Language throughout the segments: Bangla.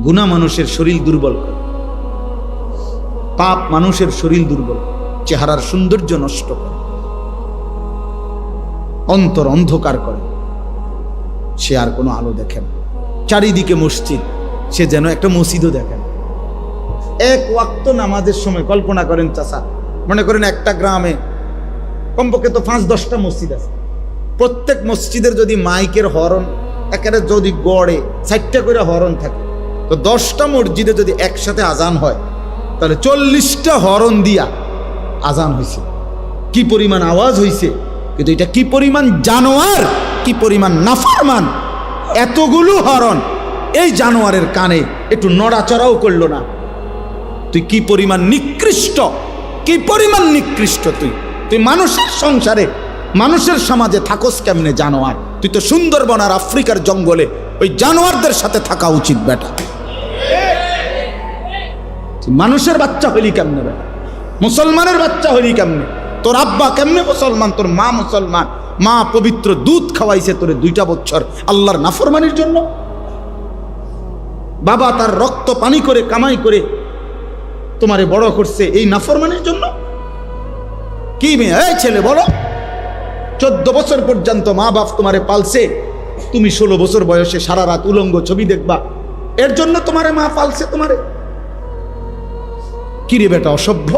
গুনাহ মানুষের শরীর দুর্বল করে, পাপ মানুষের শরীর দুর্বল, চেহারার সৌন্দর্য নষ্ট করে, অন্তর অন্ধকার করে, সে আর কোনো আলো দেখে না। চারিদিকে মসজিদ, সে যেন একটা মসজিদও দেখে না। এক ওয়াক্ত নামাজের সময় কল্পনা করেন চাচা, মনে করেন একটা গ্রামে কমপক্ষে তো 5-10টা মসজিদ আছে, প্রত্যেক মসজিদের যদি মাইকের হরন একেবারে যদি গড়ে 4টা করে হরন থাকে, তো 10টা মসজিদে যদি একসাথে আজান হয়, তাহলে 40টা হরন দিয়া আজান হয়েছে। কি পরিমাণ আওয়াজ হয়েছে! কিন্তু এটা কি পরিমাণ জানোয়ার, কি পরিমাণ নাফরমান! এতগুলো হরন এই জানোয়ারের কানে একটু নড়াচড়াও করলো না। তুই কি পরিমাণ নিকৃষ্ট, কি পরিমাণ নিকৃষ্ট! তুই মানুষের সংসারে, মানুষের সমাজে থাকস কেমনে জানোয়ার? তুই তো সুন্দরবন আর আফ্রিকার জঙ্গলে ওই জানোয়ারদের সাথে থাকা উচিত বেটা। তুই মানুষের বাচ্চা হইলি কেমনে বেটা? মুসলমানের বাচ্চা হইলি কেমনে? তোর আব্বা কেমনে মুসলমান, তোর মা মুসলমান, মা পবিত্র দুধ খাওয়াইছে তোরে 2টা বছর আল্লাহর নাফরমানির জন্য। বাবা তার রক্ত পানি করে কামাই করে তোমারে বড় করছে এই নাফরমানির জন্য। কি মেয়ে, এই ছেলে বলো, 14 বছর পর্যন্ত মা বাপ তোমারে পালছে, তুমি 16 বছর বয়সে সারা রাত উলঙ্গ ছবি দেখবা, এর জন্য তোমারে মা পালছে তোমারে? কি রে বেটা অসভ্য!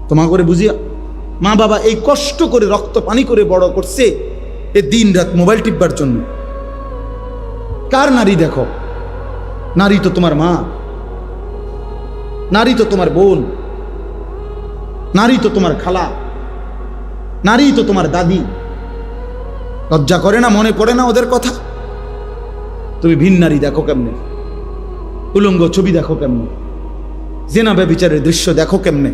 তোমা করে বুঝিয়া মা বাবা এই কষ্ট করে রক্ত পানি করে বড় করছে এ দিন রাত মোবাইল টিপবার জন্য। কার নারী দেখো? নারী তো তোমার মা, নারী তো তোমার বোন, নারী তো তোমার খালা, নারী তো তোমার দাদি। লজ্জা করে না? মনে পড়ে না ওদের কথা? তুমি ভিন নারী দেখো কেমনে, উলঙ্গ ছবি দেখো কেমনে, জেনা ব্যভিচারের দৃশ্য দেখো কেমনে।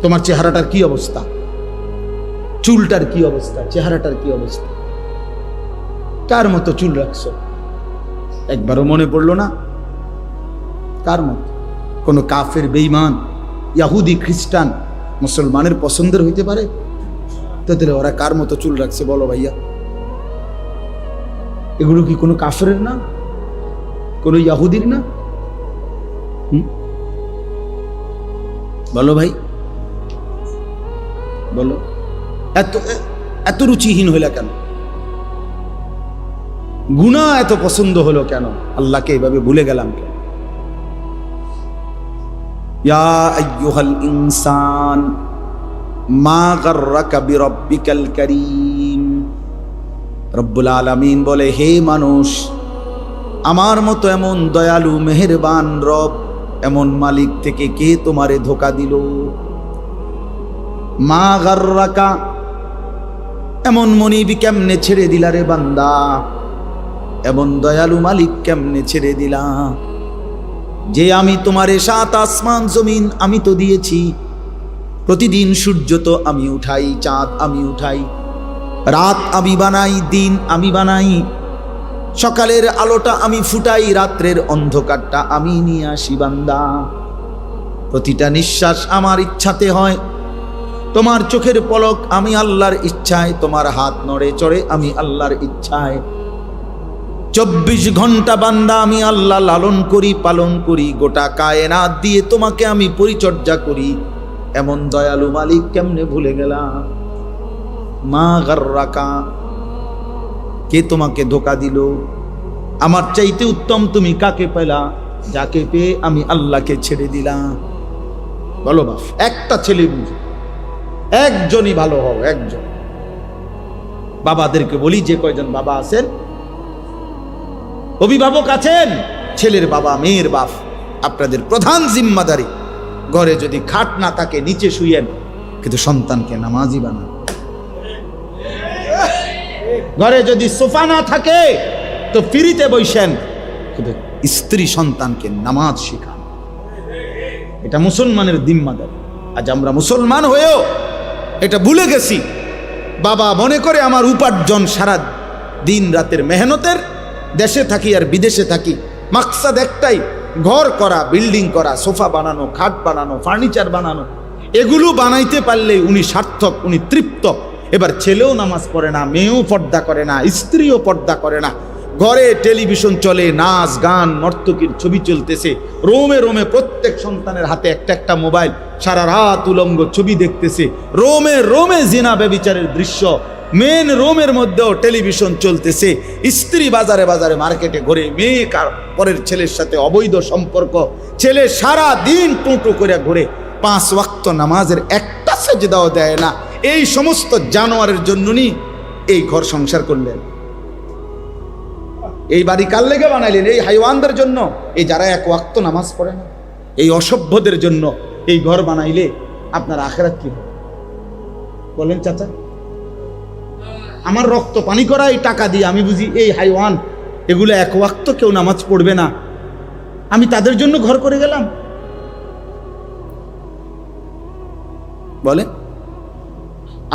তোমার চেহারাটার কি অবস্থা, চুলটার কি অবস্থা, চেহারাটার কি অবস্থা? কার মতো চুল রাখছো? একবারও মনে পড়লো না? কার মতো? কোন কাফের, বেঈমান, ইহুদি, খ্রিস্টান মুসলমানের পছন্দের হইতে পারে? তাহলে ওরা কার মতো চুল রাখছে বলো ভাইয়া? এগুলো কি কোনো কাফেরের না, কোনো ইহুদির না? বলো ভাই, বলো। এত রুচিহীন হইলা কেন? গুনাহ এত পছন্দ হলো কেন? আল্লাহকে এইভাবে ভুলে গেলাম কেন? ইয়া আইয়ুহাল ইনসান মা গাররাকা বিরব্বিকাল কারীম। রব্বুল আলামিন বলে, হে মানুষ, আমার মতো এমন দয়ালু মেহেরবান রব, এমন মালিক থেকে কে তোমারে ধোঁকা দিল? মা গাররাকা, এমন মনিব কেমনে ছেড়ে দিলা রে বান্দা? এমন দয়ালু মালিক কেমনে ছেড়ে দিলা? যে আমি তোমারে 7 আসমান জমিন আমি তো দিয়েছি, প্রতিদিন সূর্য তো আমি উঠাই, চাঁদ আমি উঠাই, রাত আমি বানাই, দিন আমি বানাই, সকালের আলোটা আমি ফুটাই, রাত্রের অন্ধকারটা আমি নিয়ে আসি বান্দা। প্রতিটা নিঃশ্বাস আমার ইচ্ছাতে হয়, তোমার চোখের পলক আমি আল্লাহর ইচ্ছায়, তোমার হাত নড়ে চড়ে আমি আল্লাহর ইচ্ছায়। 24 ঘন্টা বান্দা আমি আল্লাহ লালন করি, পালন করি, গোটা কায়নাত দিয়ে তোমাকে আমি পরিচর্যা করি। এমন দয়ালু মালিক কেমনে ভুলে গেলাম? মা গাররাকা, কে তোমাকে ধোঁকা দিল? আমার চাইতে উত্তম তুমি কাকে পেলা, যাকে পেয়ে আমি আল্লাহকে ছেড়ে দিলাম? বলো বাপ, একটা ছেলে বুঝো, একজনই ভালো হও, একজন। বাবাদেরকে বলি, যে কয়জন বাবা আছেন, অভিভাবক আছেন, ছেলের বাবা, মেয়ের বাপ, আপনাদের প্রধান জিম্মাদারি, ঘরে যদি খাট না থাকে নিচে শুয়েন, কিন্তু সন্তানকে নামাজি বানান। ঘরে যদি সোফা না থাকে তো ফ্রিতে বসেন, কিন্তু স্ত্রী সন্তানকে নামাজ শেখান। এটা মুসলমানের জিম্মাদারি। আজ আমরা মুসলমান হয়েও এটা ভুলে গেছি। বাবা মনে করে আমার উপার্জন সারা দিন রাতের মেহনতের, দেশে থাকি আর বিদেশে থাকি, মাকসাদ একটাই, ঘর করা, বিল্ডিং করা, সোফা বানানো, খাট বানানো, ফার্নিচার বানানো। এগুলো বানাইতে পারলে উনি সার্থক, উনি তৃপ্ত। এবার ছেলেও নামাজ পড়ে না, মেয়েও পর্দা করে না, স্ত্রীও পর্দা করে না, ঘরে টেলিভিশন চলে, নাচ গান নর্তকীর ছবি চলতেছে, রোমে রোমে প্রত্যেক সন্তানের হাতে একটা একটা মোবাইল, সারা রাত উলঙ্গ ছবি দেখতেছে, রোমে রোমে জিনা ব্যভিচারের দৃশ্য, মেন রোমের মধ্যেও টেলিভিশন চলতেছে, স্ত্রী বাজারে বাজারে মার্কেটে ঘুরে, মেয়ে পরের ছেলের সাথে অবৈধ সম্পর্ক, ছেলে সারা দিন টুঁটো করে ঘুরে, 5 ওয়াক্ত নামাজের একটা সেজদাও দেয় না। এই সমস্ত জানোয়ারের জন্যই এই ঘর সংসার করলেন, এই বাড়ি কার লেগে বানাইলেন? এই হাইওয়ানদের জন্য, এই যারা 1 ওয়াক্ত নামাজ পড়ে না, এই অসভ্যদের জন্য এই ঘর বানাইলে আপনার আখিরাত কি হবে বলেন চাচা? আমার রক্ত পানি করা এই টাকা দিয়ে আমি বুঝি এই হাইওয়ান এগুলো 1 ওয়াক্ত কেউ নামাজ পড়বে না, আমি তাদের জন্য ঘর করে গেলাম? বলে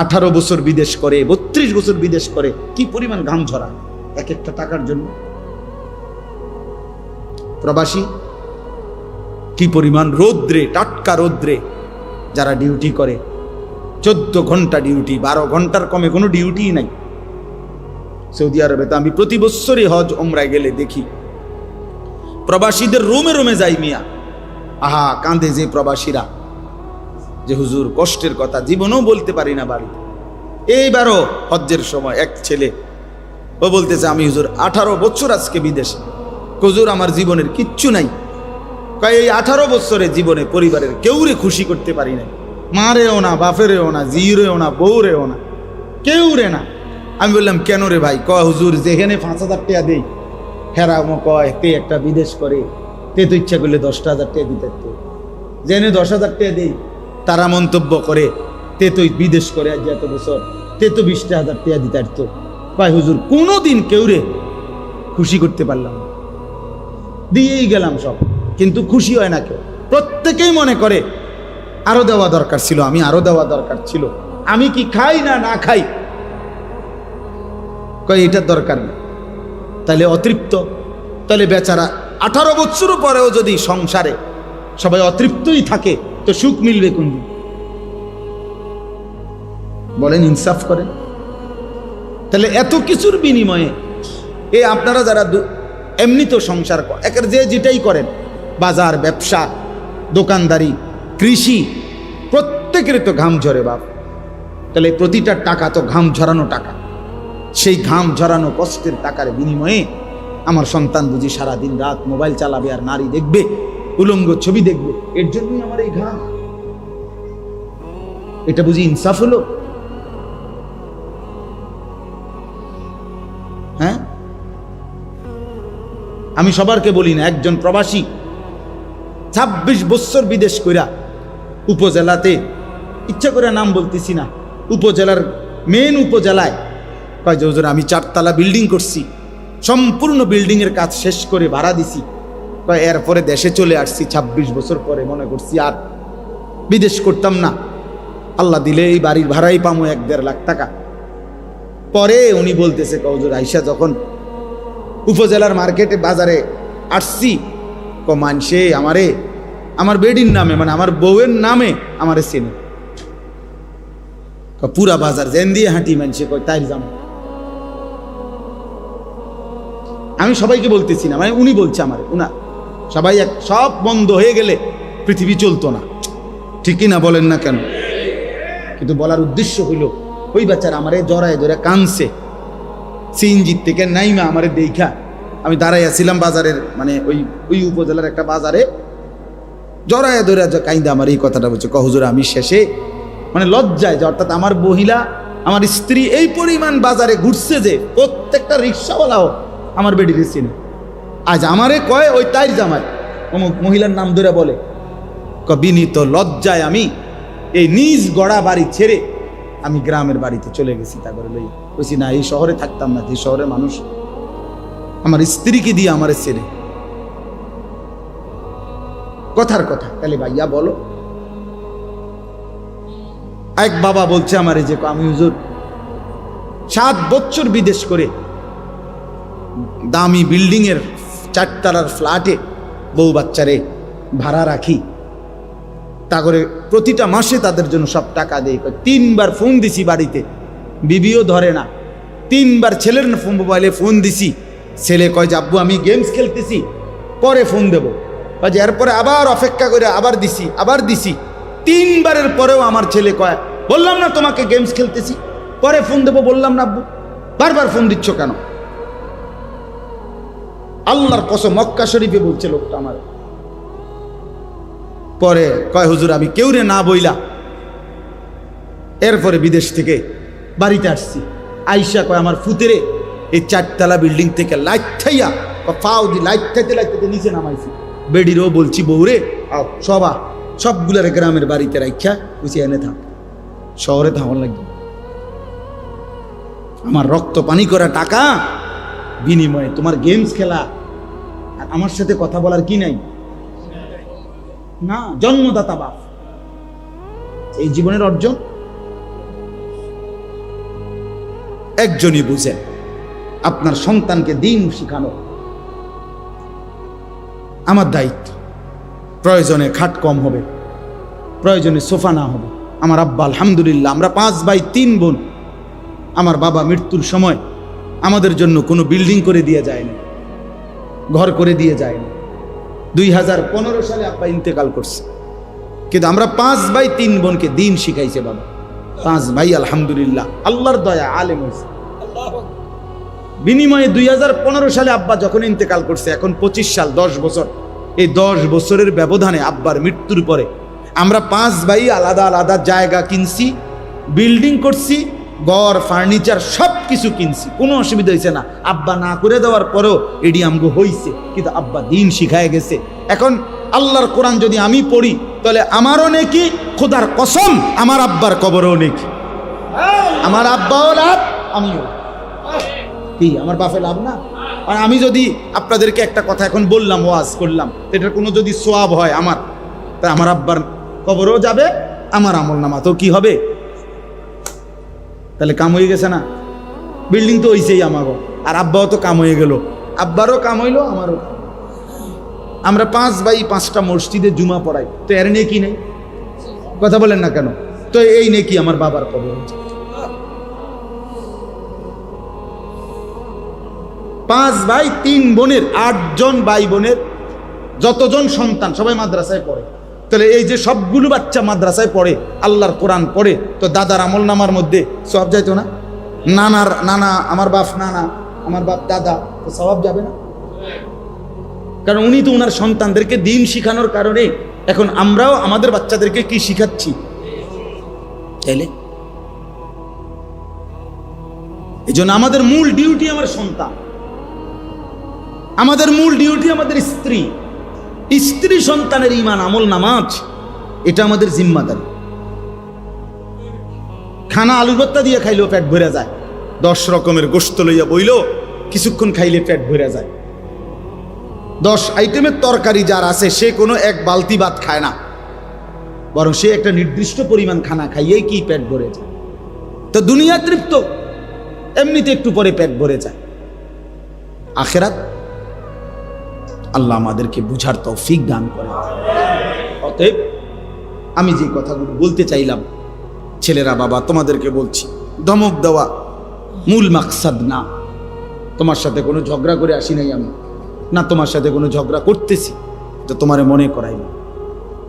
18 বছর বিদেশ করে, 32 বছর বিদেশ করে, কি পরিমাণ ঘাম ঝরা এক একটা টাকার জন্য। প্রবাসী কি পরিমাণ রৌদ্রে, টাটকা রৌদ্রে যারা ডিউটি করে, 14 ঘন্টা ডিউটি, 12 ঘন্টার কমে কোনো ডিউটি নাই সৌদি আরবে। তো আমি প্রতি বছরই হজ ওমরায় গেলে দেখি প্রবাসীদের রোমে রোমে যাই মিয়া, আহা কাঁদে যে প্রবাসীরা, যে হুজুর কষ্টের কথা জীবনেও বলতে পারি না বাড়িতে। এইবারও হজ্জের সময় এক ছেলে ও বলতেছে, আমি হুজুর 18 বছর আজকে বিদেশে, হুজুর আমার জীবনের কিচ্ছু নাই, এই 18 বছরে জীবনে পরিবারের কেউরে খুশি করতে পারি নাই, মারেও না, বাপেরেও না, জিরেও না, বউরেও না, কেউ রে না। আমি বললাম কেন রে ভাই? কয় হুজুর যেখানে 5,000 টাকা দেই, হেরামো কয় তে একটা বিদেশ করে, তে তো ইচ্ছা করলে 10,000 টাকা দিতে, যেখানে 10,000 টাকা দেই তারা মন্তব্য করে তে তো বিদেশ করে আজ এত বছর, তে তো 20,000 টাকা দিতে পারতো। ভাই হুজুর কোনোদিন কেউরে খুশি করতে পারলাম না, দিয়েই গেলাম সব, কিন্তু খুশি হয় না কেউ। প্রত্যেকেই মনে করে আরো দেওয়া দরকার ছিল, আমি আরো দেওয়া দরকার ছিল, আমি কি খাই না না খাই, কয় এটার দরকার নেই। তাহলে অতৃপ্ত, তাহলে বেচারা 18 বছর পরেও যদি সংসারে সবাই অতৃপ্তই থাকে তো সুখ মিলবে কোন দিন? বলেন, ইনসাফ করেন। তাহলে এত কিছুর বিনিময়ে এই আপনারা যারা এমনি তো সংসার একের যে যেটাই করেন, বাজার, ব্যবসা, দোকানদারি, কৃষি, প্রত্যেকের তো ঘাম ঝরে বাপ। তাহলে প্রতিটা টাকা তো ঘাম ঝরানো টাকা, সেই ঘাম ঝরানো কষ্টের টাকার বিনিময়ে আমার সন্তান বুঝি সারাদিন রাত মোবাইল চালাবে আর নারী দেখবে, উলঙ্গ ছবি দেখবে, এর জন্যই আমার এই ঘাম। এটা বুঝি ইনসাফ হলো? হ্যাঁ, আমি সবারকে বলি না, একজন প্রবাসী 26 বছর বিদেশ কইরা উপজেলাতে, ইচ্ছা করে নাম বলতেছি না, উপজেলার মেন উপজেলায় কয় যে হুজুর আমি 4 তলা বিল্ডিং করছি, সম্পূর্ণ বিল্ডিং এর কাজ শেষ করে ভাড়া দিছি, কয় এরপরে দেশে চলে আসছি 26 বছর পরে, মনে করছি আর বিদেশ করতাম না, আল্লাহ দিলে এই বাড়ির ভাড়াই পামো 1-1.5 লাখ টাকা। পরে উনি বলতেছে, হুজুর আইসা যখন উপজেলার মার্কেটে বাজারে আসছি, মানসে আমারে আমার বেডির নামে, মানে আমার বউয়ের নামে আমারে চেনে, পুরা বাজার জেন দিয়ে হাঁটি, মানসে কয় তাই যাম। আমি সবাইকে বলতেছি না, মানে উনি বলছে আমারে, উনা সবাই সব বন্ধ হয়ে গেলে পৃথিবী চলতো না, ঠিকই না বলেন না কেন? কিন্তু বলার উদ্দেশ্য হইল ওই বাচ্চারা আমারে জড়ায় ধরে কানছে, সিএনজির থেকে নাইমা আমারে দেখা, আমি দাঁড়াই আছিলাম বাজারের, মানে ওই উপজেলার একটা বাজারে, জড়ায় ধরে কাইন্দা আমার এই কথাটা বলছে, হুজুর আমি শেষে মানে লজ্জায় যে, অর্থাৎ আমার মহিলা, আমার স্ত্রী এই পরিমাণ বাজারে ঘুরছে যে প্রত্যেকটা রিক্সাওয়ালাও আমার বেডিরে চিনে। আজ আমারে কয় ওই তাই জামাই অমুক মহিলার নাম ধরে বলে, বিনীত লজ্জায় আমি এই নিজ গড়া বাড়ি ছেড়ে আমি গ্রামের বাড়িতে চলে গেছি। তারপরে লই বলছি না, এই শহরে থাকতাম না, যে শহরের মানুষ আমার স্ত্রীকে দিয়ে আমারে ছেড়ে। কথার কথা, তাহলে ভাইয়া বলো। এক বাবা বলছে আমারে যে, আমি হুজুর 7 বছর বিদেশ করে দামি বিল্ডিং এর 4 তলার ফ্ল্যাটে বউ বাচ্চারে ভাড়া রাখি, তা করে প্রতিটা মাসে তাদের জন্য সব টাকা দেয়। 3বার ফোন দিছি বাড়িতে, বিবিও ধরে না। 3বার ছেলের মোবাইলে ফোন দিছি, ছেলে কয় যে আব্বু আমি গেমস খেলতেছি, পরে ফোন দেবো। যে এরপরে আবার অপেক্ষা করে আবার দিছি 3বারের পরেও আমার ছেলে কয় বললাম না তোমাকে গেমস খেলতেছি, পরে ফোন দেবো বললাম না আব্বু, বারবার ফোন দিচ্ছ কেন? আল্লাহর কসম মক্কা শরীফে বলছে লোকটা আমার। পরে কয় হুজুর আমি কেউ রে না বইলা এরপরে বিদেশ থেকে বাড়িতে আসছি। আইসা কয় আমার ফুতেরে এই 4তলা বিল্ডিং থেকে লাইট থাইয়া পাও দি লাইট থাইতে নিচে নামাইছি। বেডিরও বলছি বউরে আও সবগুলার গ্রামের বাড়িতে রাখা বুঝি এনে থাক, শহরে থাকার লাগবে। আমার রক্ত পানি করা টাকা বিনিময়ে তোমার গেমস খেলা আর আমার সাথে কথা বলার কি নাই? না, জন্মদাতা বাপ। এই জীবনের অর্জন একজনই বুঝেন, আপনার সন্তানকে দিন শিখানো আমার দায়িত্ব। প্রয়োজনে খাট কম হবে, প্রয়োজনে সোফা না হবে। আমার আব্বা আলহামদুলিল্লাহ, আমরা 5 ভাই 3 বোন। আমার বাবা মৃত্যুর সময় আমাদের জন্য কোনো বিল্ডিং করে দিয়ে যায়নি, ঘর করে দিয়ে যায়নি। 2015 সালে আব্বা ইন্তেকাল করছে, কিন্তু আমরা 5 ভাই 3 বোনকে দিন শিখাইছে বাবা। 5 ভাই আলহামদুলিল্লাহ আল্লাহর দয়া আলেম হয়েছে। বিনিময়ে 2015 সালে আব্বা যখন ইন্তেকাল করছে, এখন 25 সাল, 10 বছর। এই 10 বছরের ব্যবধানে আব্বার মৃত্যুর পরে আমরা 5 ভাই আলাদা আলাদা জায়গা কিনছি, বিল্ডিং করছি, ঘর ফার্নিচার সব কিছু কিনছি, কোনো অসুবিধা হয়েছে না। আব্বা না করে দেওয়ার পরেও এডি আমগো হইছে, কিন্তু আব্বা দিন শিখায় গেছে। এখন আল্লাহর কোরআন যদি আমি পড়ি তাহলে আমারও নেকি, খোদার কসম আমার আব্বার কবরও নেকি। আমার আব্বাও লাভ, আমিও। কি আমার বাপে লাভ না? আর আমি যদি আপনাদেরকে একটা কথা এখন বললাম, ওয়াজ করলাম, এটার কোনো যদি সোয়াব হয় আমার, তা আমার আব্বার কবরও যাবে, আমার আমল নামাতেও কি হবে? তাহলে কাম হয়ে গেছে না? বিল্ডিং তো হইছেই আমারও, আর আব্বাও তো কাম হয়ে গেল, আব্বারও কাম হইলো, আমারও। আমরা 5 ভাই 5টা মসজিদে জুমা পড়াই, তো এর নেকি নেই? কথা বলেন না কেন? তো এই নেকি আমার বাবার কবর। 5 ভাই 3 বোনের 8 জন ভাই বোনের যতজন সন্তান সবাই মাদ্রাসায় পড়ে। তাহলে এই যে সবগুলো বাচ্চা মাদ্রাসায় পড়ে, আল্লাহর কোরআন পড়ে, তো দাদার আমল নামার মধ্যে সওয়াব যাইতো না? নানা আমার বাপ নানা, আমার বাপ দাদা, তো সওয়াব যাবে না? কারণ উনি তো ওনার সন্তানদেরকে দিন শিখানোর কারণে এখন আমরাও আমাদের বাচ্চাদেরকে কি শিখাচ্ছি? তাইলে এই জন্য আমাদের মূল ডিউটি আমার সন্তান, আমাদের মূল ডিউটি আমাদের স্ত্রী সন্তানের ঈমান আমল নামাজ, এটা আমাদের জিম্মাদারি। খানা আলু ভর্তা দিয়ে খাইলেও পেট ভরে যায়, 10 রকমের গোশত লইয়া বইল কিছুক্ষণ খাইলে পেট ভরে যায়। 10 আইটেমের তরকারি যার আছে সে কোনো 1 বালতি ভাত খায় না, বরং সে একটা নির্দিষ্ট পরিমাণ খানা খাইয়েই কি পেট ভরে যায়। তো দুনিয়া তৃপ্ত, এমনিতে একটু পরে পেট ভরে যায়। আখিরাত আল্লাহ আমাদেরকে বুঝার তৌফিক দান করে। অতএব আমি যে কথাগুলো বলতে চাইলাম, ছেলেরা বাবা তোমাদেরকে বলছি, ধমক দেওয়া মূল মাকসাদ না। তোমার সাথে কোনো ঝগড়া করে আসি নাই আমি, না তোমার সাথে কোনো ঝগড়া করতেছি, তো তোমারে মনে করাইনি।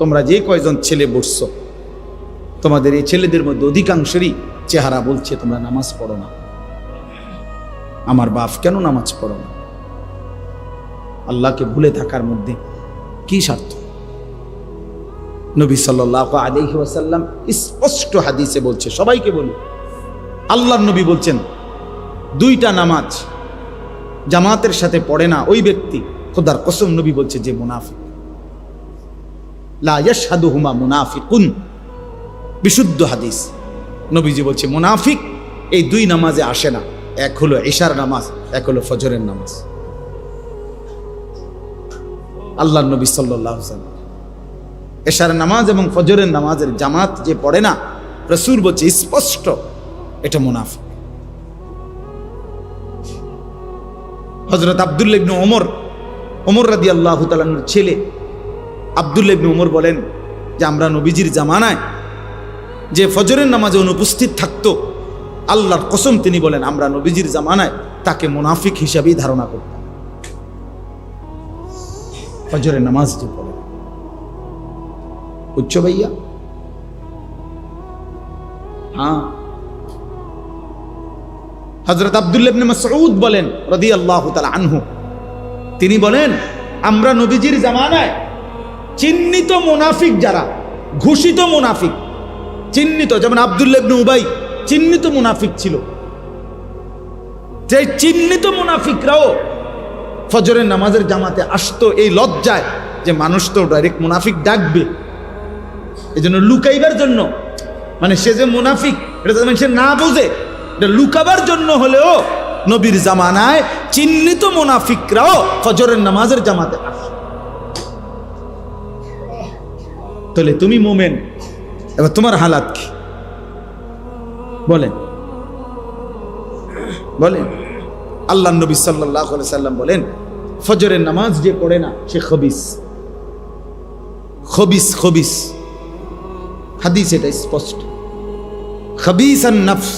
তোমরা যে কয়জন ছেলে বসছো, তোমাদের এই ছেলেদের মধ্যে অধিকাংশেরই চেহারা বলছে তোমরা নামাজ পড়ো না। আমার বাপ কেন নামাজ পড়ো না? আল্লাহকে ভুলে থাকার মধ্যে কি স্বার্থ? নবী সাল্লাল্লাহু আলাইহি ওয়াসাল্লাম স্পষ্ট হাদিসে বলছে, সবাইকে বলি, আল্লাহর নবী বলছেন 2টা নামাজ জামাতের সাথে পড়ে না ওই ব্যক্তি, খোদার কসম নবী বলছে যে মুনাফিক। লা ইয়াশহাদুহুমা মুনাফিকুন, বিশুদ্ধ হাদিস। নবীজি বলছে মুনাফিক এই 2 নামাজে আসে না, এক হলো ইশার নামাজ, এক হলো ফজরের নামাজ। আল্লাহর নবী সাল্লাল্লাহু আলাইহি ওয়াসাল্লাম ইশার নামাজ এবং ফজরের নামাজের জামাত যে পড়ে না, রাসূল বলছে স্পষ্ট এটা মুনাফিক। হযরত আব্দুল্লাহ ইবনে ওমর রাদিয়াল্লাহু তাআলার ছেলে আব্দুল্লাহ ইবনে ওমর বলেন যে আমরা নবীজির জামানায় যে ফজরের নামাজে অনুপস্থিত থাকতো, আল্লাহর কসম তিনি বলেন আমরা নবীজির জামানায় তাকে মুনাফিক হিসাবেই ধারণা করতাম। ফজরের নামাজ যে পড়ে, বুঝছো ভাইয়া? হ্যাঁ, হযরত আব্দুল্লাহ ইবনে মাসউদ বলেন রাদিয়াল্লাহু তাআলা আনহু, তিনি বলেন আমরা নবীজির জামানায় চিহ্নিত মুনাফিক যারা, ঘোষিত মুনাফিক, চিহ্নিত, যেমন আব্দুল্লাহ ইবনে উবাই চিহ্নিত মুনাফিক ছিল, যে চিহ্নিত মুনাফিকরাও ফজরের নামাজের জামাতে আসতো এই লজ্জায় যে মানুষ তো ডাইরেক্ট মুনাফিক ডাকবে, এই জন্য লুকাইবার জন্য, মানে সে যে মুনাফিক এটা যেন সে না বোঝে, এটা লুকাবার জন্য হলেও নবীর জামানায় চিহ্নিত মুনাফিকরাও ফজরের নামাজের জামাতে আসে। তাহলে তুমি মোমেন, এবার তোমার হালাত কি বলেন? বলেন। আল্লাহ নবী সাল্লাল্লাহু আলাইহি সাল্লাম বলেন ফজরের নামাজ যে পড়ে না সে খবিস, খবিস, খবিস। হাদিস এটা স্পষ্ট, খবিসান নফস,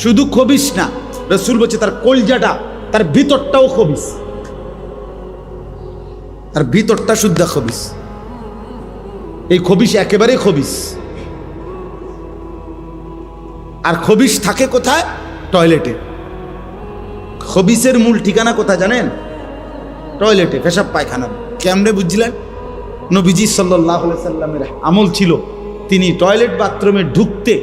শুধু খবিস না, রাসূল বলছে তার কলজাটা, তার ভিতরটাও খবিস, তার ভিতরটা শুদ্ধ খবিস। এই খবিস একেবারে খবিস। আর খবিস থাকে কোথায়? টয়লেটে। খবিসের মূল ঠিকানা কোথায় জানেন? টয়লেটে, পেশাব পায়খানা। কেমনে বুঝলেন? নবীজি সাল্লাল্লাহু আলাইহি সাল্লামের আমল ছিল, তিনি টয়লেট বাথরুমে ঢুকতে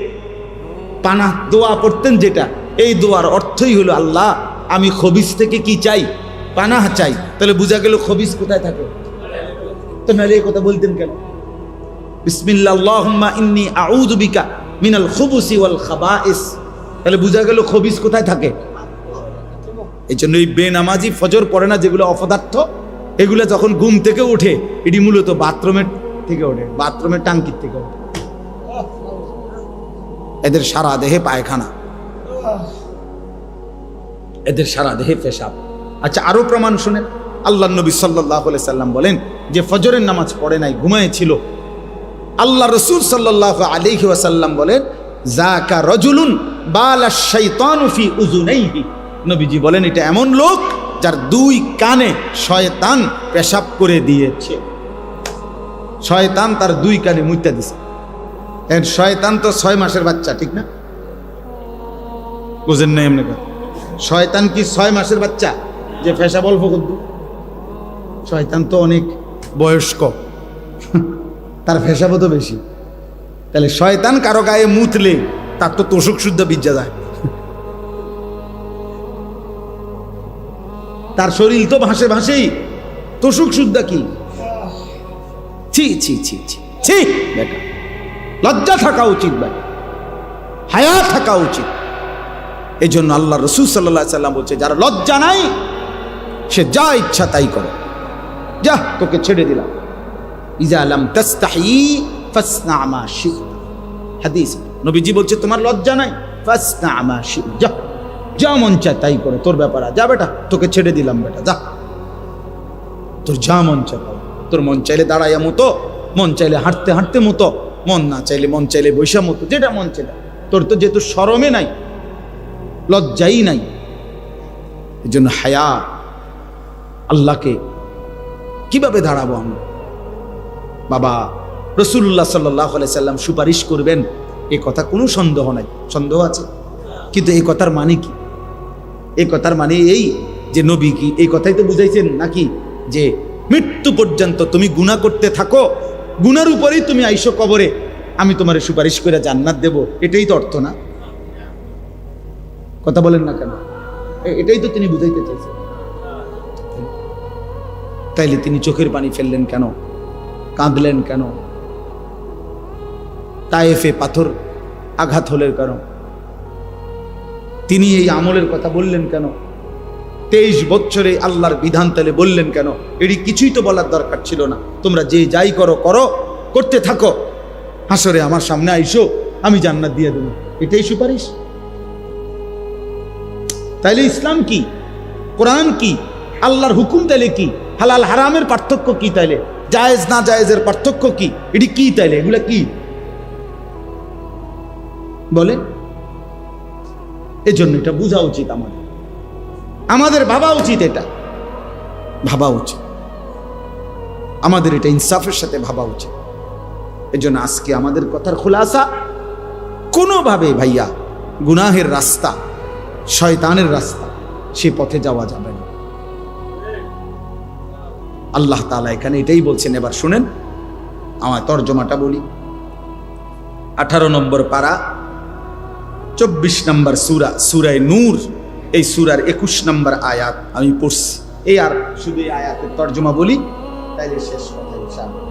পানাহ দোয়া পড়তেন, যেটা এই দোয়ার অর্থই হলো আল্লাহ আমি খবিস থেকে কি চাই? পানাহ চাই। তাহলে বোঝা গেল খবিস কোথায় থাকে। তো নারে এই কথা বলতেন কেন? বিসমিল্লাহ আল্লাহুম্মা ইন্নী আউযু বিকা মিনাল খুবুসি ওয়াল খাবাইস। তাহলে বোঝা গেল খবিস কোথায় থাকে। এই জন্য এই বেনামাজি ফজর পড়ে না যেগুলো অপদার্থ, এগুলো যখন ঘুম থেকে ওঠে এটি মূলত বাথরুমের থেকে ওঠে, বাথরুমের টাঙ্কির থেকে ওঠে। এদের সারা দেহে পায়খানা, এদের সারা দেহে পেশাব। আচ্ছা, আরো প্রমাণ শুনেন। আল্লাহ নবী সাল্লাল্লাহু আলাইহি সাল্লাম বলেন যে ফজরের নামাজ পড়ে নাই, ঘুমায়েছিল, আল্লাহ রাসূল সাল্লাল্লাহু আলাইহি ওয়াসাল্লাম বলেন যাকা রাজুলুন বালাশ শাইতানু ফি উযুনাইহি। নবীজি বলেন এটা এমন লোক যার দুই কানে শয়তান পেশাব করে দিয়েছে। শয়তান তার দুই কানে মুইতা দিছে। এর শয়তান তো 6 মাসের বাচ্চা, ঠিক না? বুঝেন নাই এমনি কথা? শয়তান কি 6 মাসের বাচ্চা যে পেশাব অল্প করবে? শয়তান তো অনেক বয়স্ক, তার পেশাবও তো বেশি। তাহলে শয়তান কারো গায়ে মুতলে তার তো তোষক শুদ্ধ বিজ্জা যায়, তার শরীর তো ভাসে ভাসেই, তোষক শুদ্ধ কি? ছি ছি ছি ছি ছি, বেটা লজ্জা থাকা উচিত, ভাই হায়া থাকা উচিত। এই জন্য আল্লাহ রাসূল সাল্লাল্লাহু আলাইহি সাল্লাম বলছে যারা লজ্জা নাই সে যা ইচ্ছা তাই করে, যা তোকে ছেড়ে দিলাম। ইজা লাম তাস্তাহি ফাসনা মা শি'তা। হাদিস নবীজি বলছে তোমার লজ্জা নাই, ফাসনা মা শি'তা, যা যা মন চায় তাই করে, তোর ব্যাপার, যা বেটা তোকে ছেড়ে দিলাম, বেটা যা, তোর যা মন চায়। তোর মন চাইলে দাঁড়াইয়া মতো, মন চাইলে হাঁটতে হাঁটতে মতো, মন না চাইলে মন চাইলে বৈশা মতো, যেটা মন চাইলে। তোর তো যেহেতু শরমে নাই, লজ্জাই নাই, এই জন্য হায়া। আল্লাহকে কিভাবে দাঁড়াবো আমরা? বাবা রাসূলুল্লাহ সাল্লাল্লাহু আলাইহি সাল্লাম সুপারিশ করবেন, এ কথা কোনো সন্দেহ নাই। সন্দেহ আছে? কিন্তু এই কথার মানে কি? এই কথার মানে এই যে নবী কি এই কথাই তো বুঝাইছেন নাকি যে মৃত্যু পর্যন্ত তুমি গুনাহ করতে থাকো, গুনার উপরেই তুমি আইসো কবরে, আমি তোমারে সুপারিশ করে জান্নাত দেব, এটাই তো অর্থ না? কথা বলেন না কেন? এটাই তো তিনি বুঝাইতে চাইছেন। তাইলে তিনি চোখের পানি ফেললেন কেন? কাঁদলেন কেন? তায়েফে পাথর আঘাত হলের কারণ তিনি এই আমলের কথা বললেন কেন? 23 বছরে আল্লাহর বিধান তালে বললেন কেন? এটি কিছুই তো বলার দরকার ছিল না। তোমরা যে যাই করো করো, করতে থাকো, হাসরে আমার সামনে আইসো, আমি জান্নাত দিয়ে দেব, এটাই সুপারিশ? তাইলে ইসলাম কি? কোরআন কি? আল্লাহর হুকুম তাইলে কি? হালাল হারামের পার্থক্য কি? তাইলে জায়েজ না জায়েজের পার্থক্য কি? এটি কি তাইলে? এগুলা কি বলেন? এই জন্য এটা বোঝা উচিত, আমাদের ভাবা উচিত, এটা ভাবা উচিত, আমাদের এটা ইনসাফের সাথে ভাবা উচিত। এই জন্য আজকে আমাদের কথার খুলাসা, কোনোভাবে ভাইয়া গুনাহের রাস্তা, শয়তানের রাস্তা, সে পথে যাওয়া যাবে না। আল্লাহ তাআলা এখানে এটাই বলছেন। এবার শুনেন, আমার তর্জমাটা বলি। 18 নম্বর পারা, 24 নম্বর সূরা, সূরা নূর, এই সূরার 21 নম্বর আয়াত আমি পড়ছি। এই আর শুধু এই আয়াতের তর্জমা বলি, তাইলে শেষ কথা ইনশাআল্লাহ।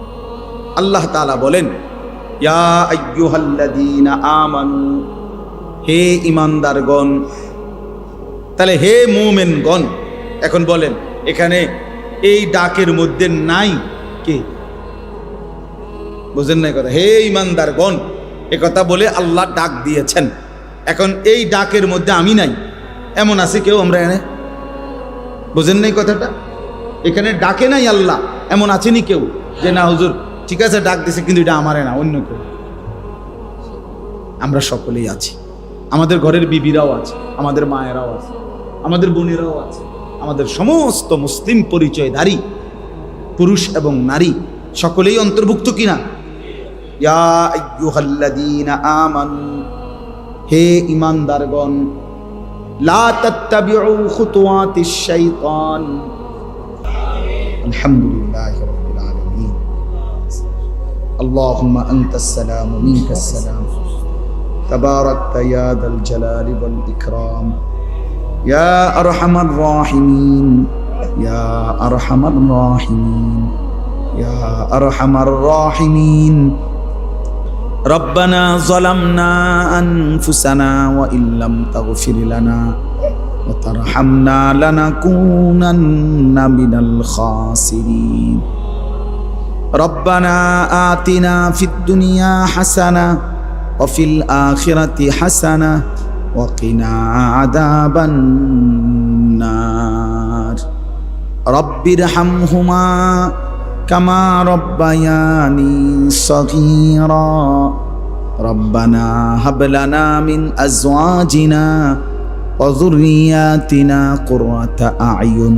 আল্লাহ তাআলা বলেন, ইয়া আইয়ুহাল্লাযীনা আমানু, হে ঈমানদারগণ। তাহলে হে মুমিনগণ। এখন বলেন, এখানে এই ডাকের মধ্যে নাই কে? বুঝেন না কথা? হে ঈমানদারগণ এ কথা বলে আল্লাহ ডাক দিয়েছেন। এখন এই ডাকের মধ্যে আমি নাই, এমন আছে কেউ? আমরা এনে বুঝেন নাই কথাটা? এখানে ডাকে নাই আল্লাহ, এমন আছেনি কেউ যে না হুজুর ঠিক আছে ডাক দিছে, কিন্তু এটা আমারে না, অন্য কেউ? আমরা সকলেই আছি। আমাদের ঘরের বিবিরাও আছে, আমাদের মায়েরাও আছে, আমাদের বোনেরাও আছে, আমাদের সমস্ত মুসলিম পরিচয়ধারী পুরুষ এবং নারী সকলেই অন্তর্ভুক্ত কিনা? ইয়া আইয়ুহাল্লাযীনা আমানু, হে ঈমানদারগণ। লা তাত্তাবিউ খুতুওয়াতিশ শাইতান। আলহামদুলিল্লাহি রাব্বিল আলামিন। আল্লাহুম্মা আনতাস সালাম ওয়া মিনকাস সালাম। তাবারাকতা ইয়া যাল জালালি ওয়াল ইকরাম। ইয়া আরহামার রাহিমিন, ইয়া আরহামার রাহিমিন, ইয়া আরহামার রাহিমিন। রব্বানা যালামনা আনফুসানা ওয়া ইল্লাম তাগফির লানা ওয়া তারহামনা লানাকুনান্না মিনাল খাসিরিন। রব্বানা আতিনা ফিদ দুনিয়া হাসানা ওয়া ফিল আখিরাতি হাসানা ওয়া কিনা আযাবান নার। রব্বিরহামহুমা কামা রব্বায়ানি সগীরা। রব্বানা হাব লানা মিন আজওয়াজিনা ওয়া যুররিয়াতিনা কুররাতা আ'য়ুন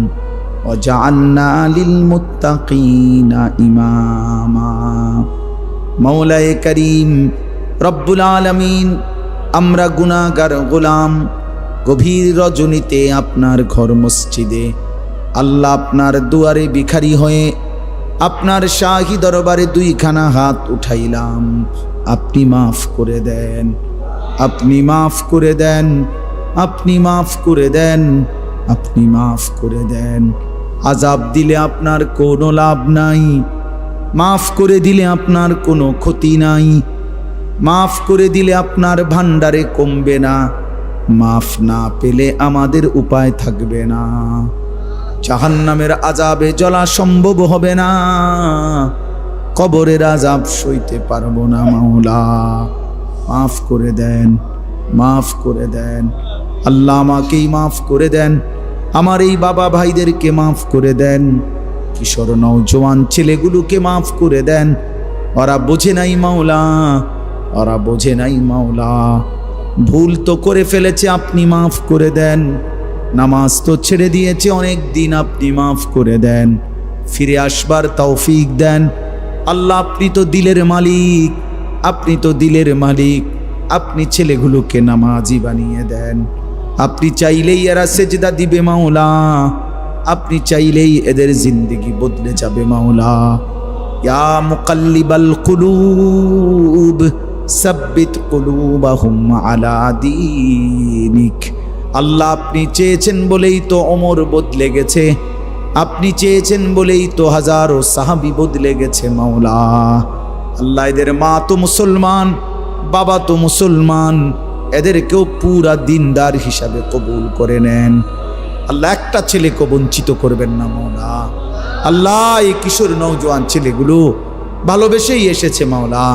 ওয়াজআলনা লিল মুত্তাকিনা ইমামা। মাওলায়ে করিম রব্বুল আলামিন, আমরা গুনাহগার গোলাম, গভীর রজনীতে আপনার ঘর মসজিদে আল্লাহ আপনার দুয়ারে ভিখারি হয়ে আপনার শাহী দরবারে দুইখানা হাত উঠাইলাম। আপনি মাফ করে দেন, আপনি মাফ করে দেন, আপনি মাফ করে দেন, আপনি মাফ করে দেন। আযাব দিলে আপনার কোনো লাভ নাই, মাফ করে দিলে আপনার কোনো ক্ষতি নাই, মাফ করে দিলে আপনার ভান্ডারে কমবে না, মাফ না পেলে আমাদের উপায় থাকবে না। জাহান্নামের আযাবে জ্বলা সম্ভব হবে না, কবরের আযাব সইতে পারবো না। মাওলা মাফ করে দেন, মাফ করে দেন। আল্লাহ আমাকেই মাফ করে দেন, আমার এই বাবা ভাইদেরকে মাফ করে দেন, কিশোর নওজোয়ান ছেলেগুলোকে মাফ করে দেন। ওরা বোঝে নাই মাওলা, ওরা বোঝে নাই মাওলা। ভুল তো করে ফেলেছে, আপনি মাফ করে দেন। নামাজ তো ছেড়ে দিয়েছে অনেক দিন, আপনি মাফ করে দেন। ফিরে আসবার তৌফিক দেন। আল্লাহ আপনি তো দিলের মালিক, আপনি তো দিলের মালিক। আপনি ছেলেগুলোকে নামাজি বানিয়ে দেন। আপনি চাইলেই এরা সেজদা দিবে মাওলা, আপনি চাইলেই এদের জিন্দেগি বদলে যাবে মাওলা। ইয়া মুকাল্লিবাল কুলুব সাব্বিত কুলুবাহুম আলা দীনিক। আল্লাহ আপনি চেয়েছেন বলেই তো ওমর বদলে গেছে, আপনি চেয়েছেন বলেই তো হাজারো সাহাবী বদলে গেছে মাওলা। আল্লাহ এদের মা তো মুসলমান, বাবা তো মুসলমান, এদেরকেও পুরা দিনদার হিসাবে কবুল করে নেন। আল্লাহ একটা ছেলেকে বঞ্চিত করবেন না মাওলা। আল্লাহ এই কিশোর নওজোয়ান ছেলেগুলো ভালোবেসেই এসেছে মাওলা,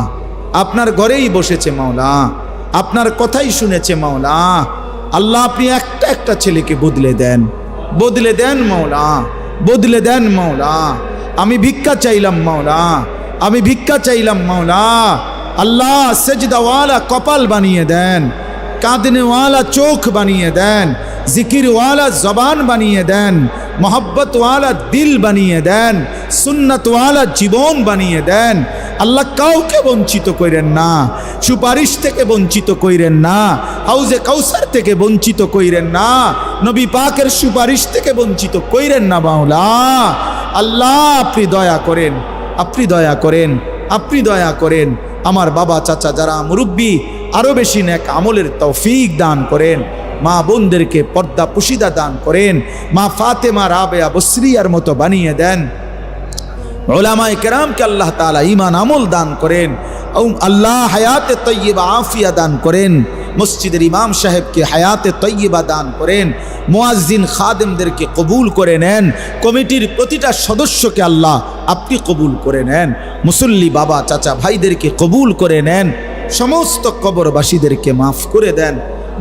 আপনার ঘরেই বসেছে মাওলা, আপনার কথাই শুনেছে মাওলা। আল্লাহ আপনি একটা একটা ছেলেকে বদলে দেন, বদলে দেন মাওলা, বদলে দেন মাওলা। আমি ভিক্ষা চাইলাম মাওলা, আমি ভিক্ষা চাইলাম মাওলা। আল্লাহ সেজদাওয়ালা কপাল বানিয়ে দেন, কাঁদনেওয়ালা চোখ বানিয়ে দেন, জিকিরওয়ালা জবান বানিয়ে দেন, মোহব্বতওয়ালা দিল বানিয়ে দেন, সুন্নতওয়ালা জীবন বানিয়ে দেন। আল্লাহ কাউকে বঞ্চিত করেন না, সুপারিশ থেকে বঞ্চিত কইরেন না, হাউজে কাউসার থেকে বঞ্চিত কইরেন না, নবী পাকের সুপারিশ থেকে বঞ্চিত কইরেন না মাওলা। আল্লাহ আপনি দয়া করেন, আপনি দয়া করেন, আপনি দয়া করেন। আমার বাবা চাচা যারা মুরব্বী, আরো বেশি নেক আমলের তৌফিক দান করেন। মা বোনদেরকে পর্দা পুশিদা দান করেন। মা ফাতেমা রাবেয়া বসরিয়ার মতো বানিয়ে দেন। উলামায়ে কেরামকে আল্লাহ তাআলা ঈমান আমল দান করেন। আল্লাহ হায়াতে তয়্যিবা আফিয়া দান করেন। মসজিদের ইমাম সাহেবকে হায়াতে তয়্যিবা দান করেন। মুয়াজ্জিন খাদেমদেরকে কবুল করে নেন। কমিটির প্রতিটা সদস্যকে আল্লাহ আপনি কবুল করে নেন। মুসল্লি বাবা চাচা ভাইদেরকে কবুল করে নেন। সমস্ত কবরবাসীদেরকে মাফ করে দেন,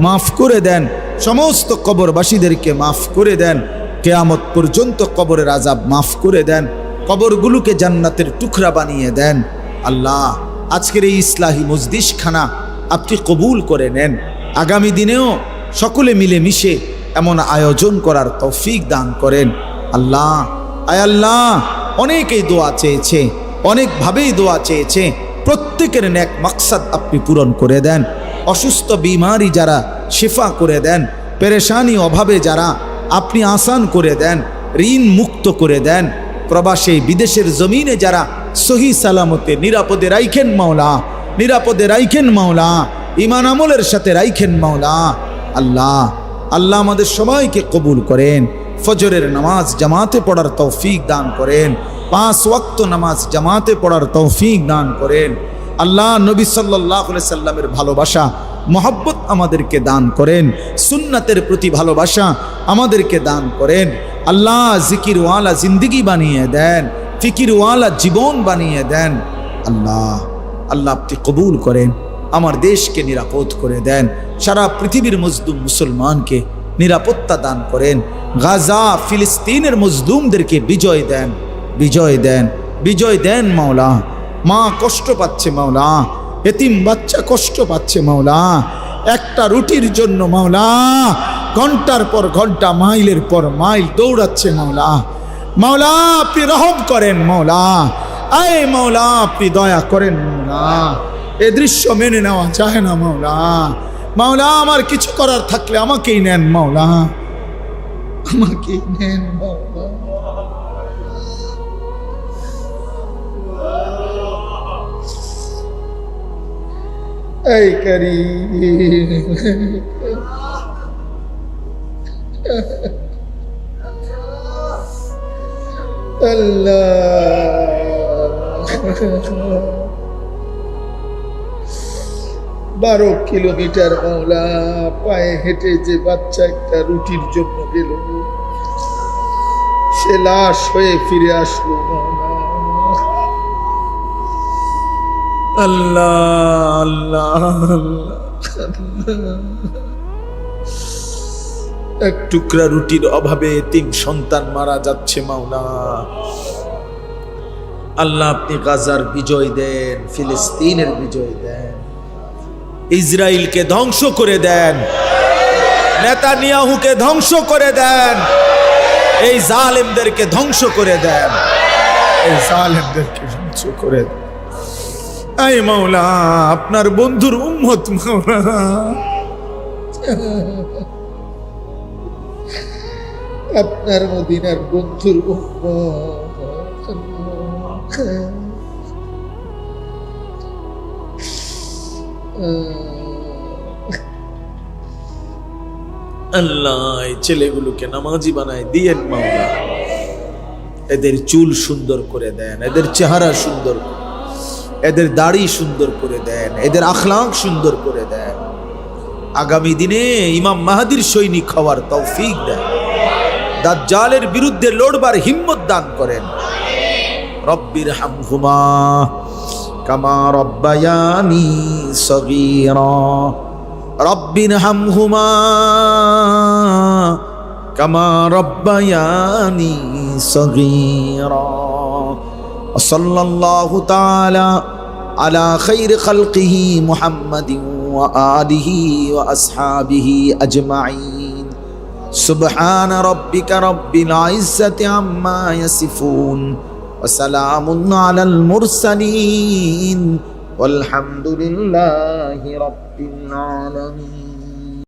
মাফ করে দেন। সমস্ত কবরবাসীদেরকে মাফ করে দেন। কিয়ামত পর্যন্ত কবরের আযাব মাফ করে দেন। কবরগুলোকে জান্নাতের টুকরা বানিয়ে দেন। আল্লাহ আজকের এই ইসলাহি মজলিসখানা আপনি কবুল করে নেন। আগামী দিনেও সকলে মিলে মিশে এমন আয়োজন করার তৌফিক দান করেন। আল্লাহ আয় আল্লাহ, অনেকেই দোয়া চেয়েছে, অনেকভাবেই দোয়া চেয়েছে। প্রত্যেকের নেক মাকসাদ আপনি পূরণ করে দেন। অসুস্থ বিমারি যারা শিফা করে দেন, পেরেশানি অভাবে যারা আপনি আসান করে দেন, ঋণ মুক্ত করে দেন। প্রবাসে বিদেশের জমিনে যারা সহি সালামতে নিরাপদে রাইখেন মাওলা, নিরাপদে রাইখেন মাওলা, ঈমান আমলের সাথে রাইখেন মাওলা। আল্লাহ আল্লাহ আমাদের সবাইকে কবুল করেন। ফজরের নামাজ জামাতে পড়ার তৌফিক দান করেন। 5 ওয়াক্ত নামাজ জামাতে পড়ার তৌফিক দান করেন। আল্লাহ নবী সাল্লাল্লাহু আলাইহি সাল্লামের ভালোবাসা মহব্বত আমাদেরকে দান করেন। সুন্নাতের প্রতি ভালোবাসা আমাদেরকে দান করেন। আল্লাহ জিকিরওয়ালা জিন্দিগি বানিয়ে দেন, ফিকিরওয়ালা জীবন বানিয়ে দেন। আল্লাহ আল্লাহ আপনি কবুল করেন। আমার দেশকে নিরাপদ করে দেন। সারা পৃথিবীর মজলুম মুসলমানকে নিরাপত্তা দান করেন। গাজা ফিলিস্তিনের মজলুমদেরকে বিজয় দেন, বিজয় দেন, বিজয় দেন মাওলা। মা কষ্ট পাচ্ছে মাওলা, এতিম বাচ্চা কষ্ট পাচ্ছে মাওলা। একটা রুটির জন্য মাওলা ঘন্টার পর ঘন্টা, মাইলের পর মাইল দৌড়াচ্ছে মাওলা। মাওলা আপনি রহম করেন মাওলা। আয় মাওলা আপনি দয়া করেন মাওলা। এ দৃশ্য মেনে নেওয়া যায় না মাওলা। মাওলা আমার কিছু করার থাকলে আমাকেই নেন মাওলা, আমাকেই নেন মাওলা। এই কারীম আল্লাহ 12 কিলোমিটার মাওলা পায়ে হেঁটে যে বাচ্চা একটা রুটির জন্য গেল, সে লাশ হয়ে ফিরে আসলো মাওলা। আল্লাহ আল্লাহ এক টুকরা রুটির অভাবে 3 সন্তান মারা যাচ্ছে মাওলা। আল্লাহ আপনি গাজার বিজয় দেন, ফিলিস্তিনের বিজয় দেন, ইসরায়েলকে ধ্বংস করে দেন, নেতানিয়াহুকে ধ্বংস করে দেন, এই জালেমদেরকে ধ্বংস করে দেন, এই জালেমদেরকে ধ্বংস করে দেন। আই মাওলা আপনার বন্ধুর উম্মত মাওলা, আপনার মদিনার বন্ধুর উম্মত আল্লাহ এই ছেলেগুলোকে নামাজি বানায় দিয়েন মাওলা। এদের চুল সুন্দর করে দেন, এদের চেহারা সুন্দর, এদের দাড়ি সুন্দর করে দেন, এদের আখলাক সুন্দর করে দেন। আগামী দিনে ইমাম মাহাদির সৈনিক হওয়ার তৌফিক দেন। দাজ্জালের বিরুদ্ধে লড়বার হিম্মত দান করেন। রব্বির হামহুমা কামা রব্বায়ানি সগীরা, রব্বির হামহুমা কামা রব্বায়ানি সগীরা। সাল্লাল্লাহু তাআলা আলা খাইর খালকিহি মুহাম্মাদিন ওয়া আলিহি ওয়া আসহাবিহি আজমাইন। সুবহান রাব্বিকা রাব্বিল ইজ্জাতি আম্মা ইয়াসিফুন ওয়া সালামুন আলাল মুরসালিন ওয়ালহামদুলিল্লাহি রাব্বিল আলামিন।